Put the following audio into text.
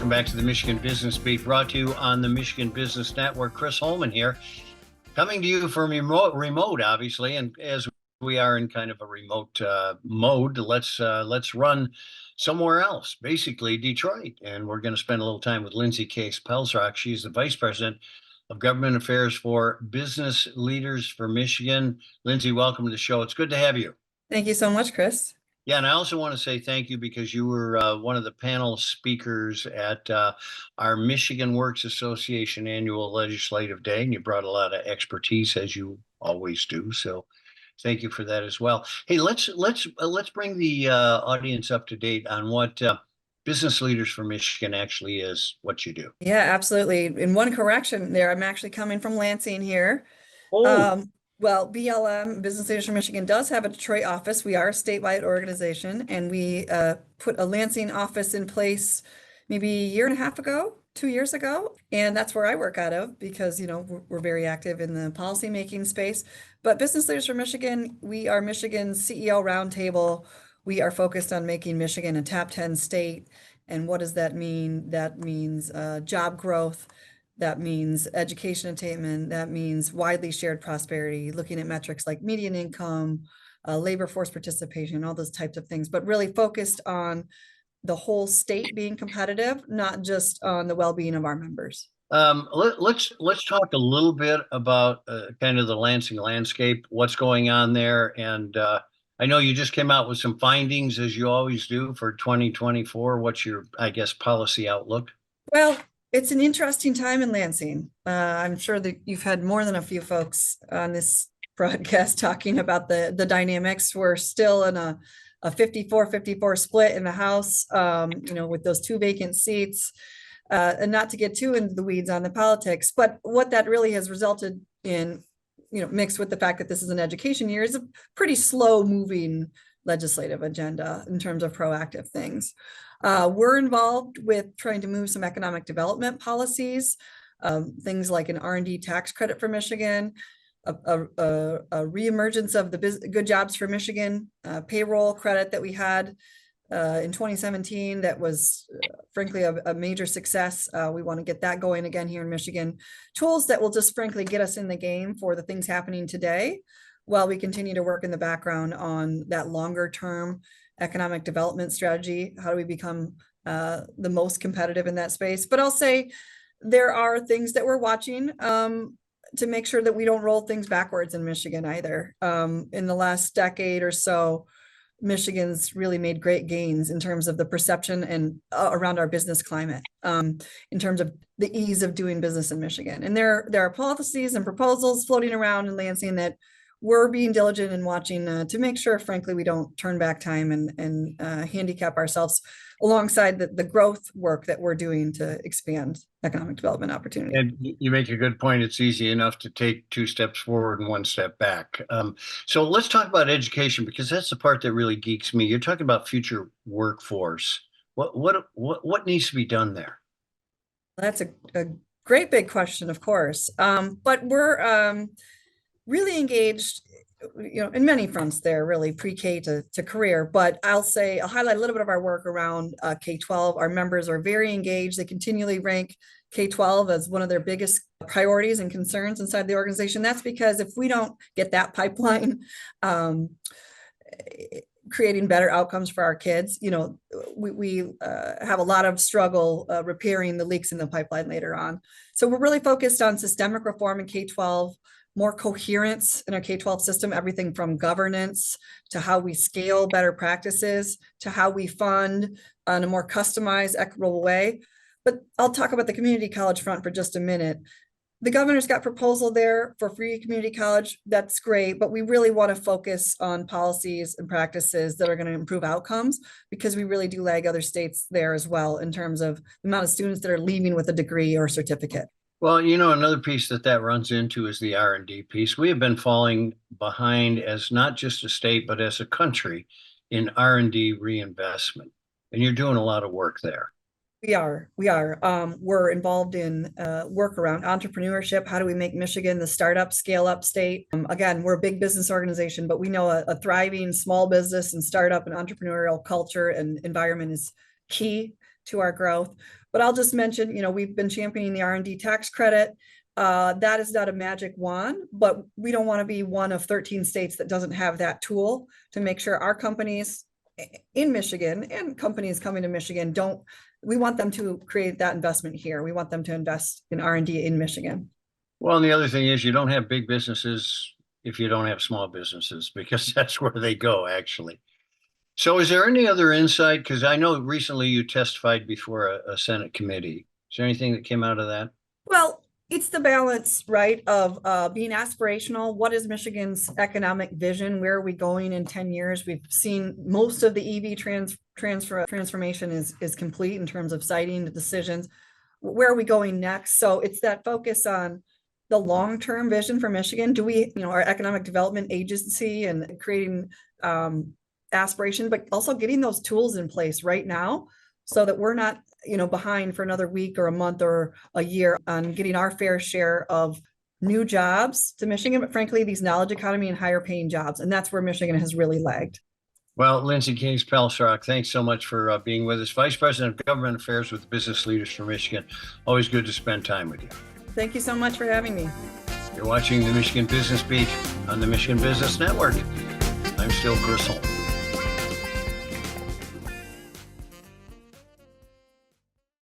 Welcome back to the Michigan Business Beat, brought to you on the Michigan Business Network. Chris Holman here, coming to you from remote, obviously, and as we are in kind of a remote mode, let's run somewhere else, basically Detroit, and we're going to spend a little time with Lindsay Palsrok. She's the Vice President of Government Affairs for Business Leaders for Michigan. Lindsay, welcome to the show. It's good to have you. Thank you so much, Chris. Yeah, and I also want to say thank you because you were one of the panel speakers at our Michigan Works Association annual legislative day, and you brought a lot of expertise, as you always do. So thank you for that as well. Hey, let's bring the audience up to date on what Business Leaders for Michigan actually is, what you do. Yeah, absolutely. And one correction there, I'm actually coming from Lansing here. Oh. Well, BLM, Business Leaders for Michigan, does have a Detroit office. We are a statewide organization, and we put a Lansing office in place maybe a year and a half ago, 2 years ago. And that's where I work out of because, you know, we're very active in the policymaking space. But Business Leaders for Michigan, we are Michigan's CEO roundtable. We are focused on making Michigan a top 10 state. And what does that mean? That means job growth. That means education attainment. That means widely shared prosperity, looking at metrics like median income, labor force participation, all those types of things, but really focused on the whole state being competitive, not just on the well-being of our members. Let's talk a little bit about kind of the Lansing landscape, what's going on there. And I know you just came out with some findings, as you always do, for 2024. What's your, I guess, policy outlook? Well, it's an interesting time in Lansing. I'm sure that you've had more than a few folks on this broadcast talking about the dynamics. We're still in a 54-54 split in the House, you know, with those 2 vacant seats. And not to get too into the weeds on the politics, but what that really has resulted in, you know, mixed with the fact that this is an education year, is a pretty slow moving legislative agenda in terms of proactive things. We're involved with trying to move some economic development policies, things like an R&D tax credit for Michigan, a reemergence of the Good Jobs for Michigan payroll credit that we had in 2017 that was frankly a major success. We want to get that going again here in Michigan. Tools that will just frankly get us in the game for the things happening today, while we continue to work in the background on that longer term economic development strategy. How do we become the most competitive in that space? But I'll say there are things that we're watching to make sure that we don't roll things backwards in Michigan either. In the last decade or so, Michigan's really made great gains in terms of the perception and around our business climate, in terms of the ease of doing business in Michigan. And there are policies and proposals floating around in Lansing that we're being diligent and watching to make sure, frankly, we don't turn back time and handicap ourselves alongside the growth work that we're doing to expand economic development opportunity. And you make a good point. It's easy enough to take 2 steps forward and 1 step back. So let's talk about education, because that's the part that really geeks me. You're talking about future workforce. What needs to be done there? That's a great big question, of course. But we're really engaged, you know, in many fronts there, really pre-K to career. But I'll highlight a little bit of our work around K-12. Our members are very engaged. They continually rank K-12 as one of their biggest priorities and concerns inside the organization. That's because if we don't get that pipeline, creating better outcomes for our kids, you know, we have a lot of struggle repairing the leaks in the pipeline later on. So we're really focused on systemic reform in K-12, more coherence in our K-12 system, everything from governance to how we scale better practices to how we fund in a more customized, equitable way. But I'll talk about the community college front for just a minute. The governor's got proposal there for free community college. That's great, but we really want to focus on policies and practices that are going to improve outcomes, because we really do lag other states there as well in terms of the amount of students that are leaving with a degree or certificate. Well, you know, another piece that runs into is the R&D piece. We have been falling behind as not just a state, but as a country in R&D reinvestment. And you're doing a lot of work there. We are. We're involved in work around entrepreneurship. How do we make Michigan the startup, scale up state? Again, we're a big business organization, but we know a thriving small business and startup and entrepreneurial culture and environment is key to our growth. But I'll just mention, we've been championing the R&D tax credit. That is not a magic wand, but we don't want to be one of 13 states that doesn't have that tool to make sure our companies in Michigan and companies coming to Michigan we want them to create that investment here. We want them to invest in R&D in Michigan. Well, and the other thing is you don't have big businesses if you don't have small businesses, because that's where they go, actually. So is there any other insight? Because I know recently you testified before a Senate committee. Is there anything that came out of that? Well, it's the balance, right, of being aspirational. What is Michigan's economic vision? Where are we going in 10 years? We've seen most of the EV transformation is complete in terms of siting the decisions. Where are we going next? So it's that focus on the long-term vision for Michigan. Do we, our economic development agency and creating aspiration, but also getting those tools in place right now so that we're not behind for another week or a month or a year on getting our fair share of new jobs to Michigan, but frankly, these knowledge economy and higher paying jobs. And that's where Michigan has really lagged. Well, Lindsay Palsrok, thanks so much for being with us. Vice President of Government Affairs with Business Leaders for Michigan. Always good to spend time with you. Thank you so much for having me. You're watching the Michigan Business Beat on the Michigan Business Network. I'm still Chris Holman.